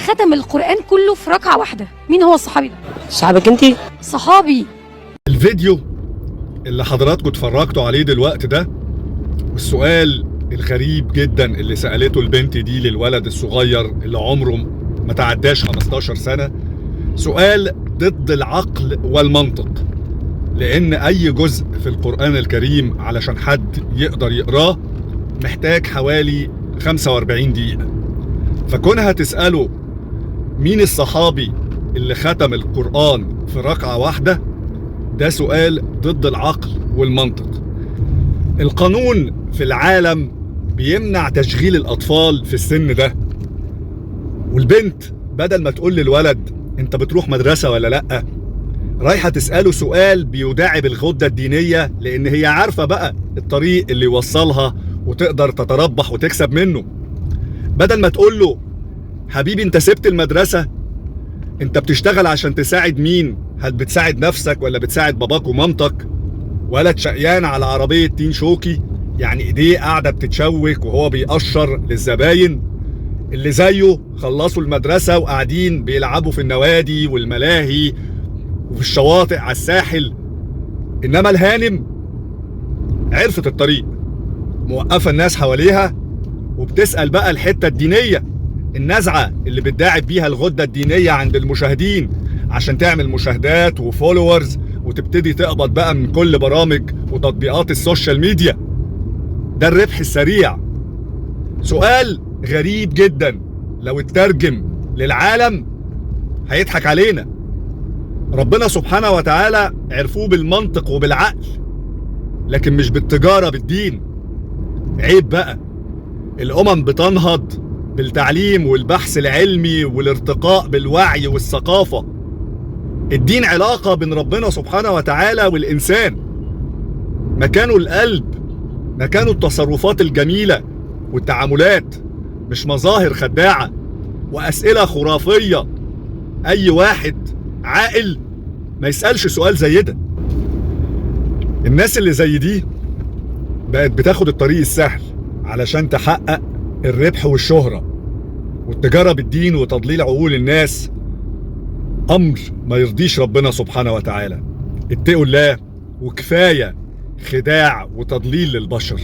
ختم القرآن كله في ركعة واحدة؟ مين هو الصحابي ده؟ صاحبك انتي؟ صحابي. الفيديو اللي حضراتكم اتفرجتوا عليه دلوقتي ده، والسؤال الغريب جدا اللي سألته البنت دي للولد الصغير اللي عمره ما تعداش 15 سنة، سؤال ضد العقل والمنطق. لأن أي جزء في القرآن الكريم علشان حد يقدر يقراه محتاج حوالي 45 دقيقة. فكونها تسأله مين الصحابي اللي ختم القرآن في ركعة واحدة، ده سؤال ضد العقل والمنطق. القانون في العالم بيمنع تشغيل الأطفال في السن ده، والبنت بدل ما تقول للولد انت بتروح مدرسة ولا لأ، رايحة تسأله سؤال بيداعب الغدة الدينية، لأن هي عارفة بقى الطريق اللي يوصلها وتقدر تتربح وتكسب منه. بدل ما تقول له حبيبي انت سبت المدرسة، انت بتشتغل عشان تساعد مين؟ هل بتساعد نفسك ولا بتساعد باباك ومامتك؟ ولد شقيان على عربية تين شوكي، يعني ايديه قاعدة بتتشوك وهو بيقشر للزباين. اللي زيه خلصوا المدرسة وقاعدين بيلعبوا في النوادي والملاهي وفي الشواطئ على الساحل. انما الهانم عرفت الطريق، موقفة الناس حواليها وبتسأل بقى الحتة الدينية، النزعة اللي بتداعب بيها الغدة الدينية عند المشاهدين عشان تعمل مشاهدات وفولورز وتبتدي تقبض بقى من كل برامج وتطبيقات السوشيال ميديا. ده الربح السريع. سؤال غريب جدا، لو اترجم للعالم هيضحك علينا. ربنا سبحانه وتعالى عرفوه بالمنطق وبالعقل، لكن مش بالتجارة بالدين. عيب بقى، الأمم بتنهض بالتعليم والبحث العلمي والارتقاء بالوعي والثقافة. الدين علاقة بين ربنا سبحانه وتعالى والإنسان، مكانه القلب، مكانه التصرفات الجميلة والتعاملات، مش مظاهر خداعة وأسئلة خرافية. أي واحد عاقل ما يسألش سؤال زي ده. الناس اللي زي دي بقت بتاخد الطريق السهل علشان تحقق الربح والشهرة، والتجارة بالدين وتضليل عقول الناس أمر ما يرضيش ربنا سبحانه وتعالى. اتقوا الله، وكفاية خداع وتضليل للبشر.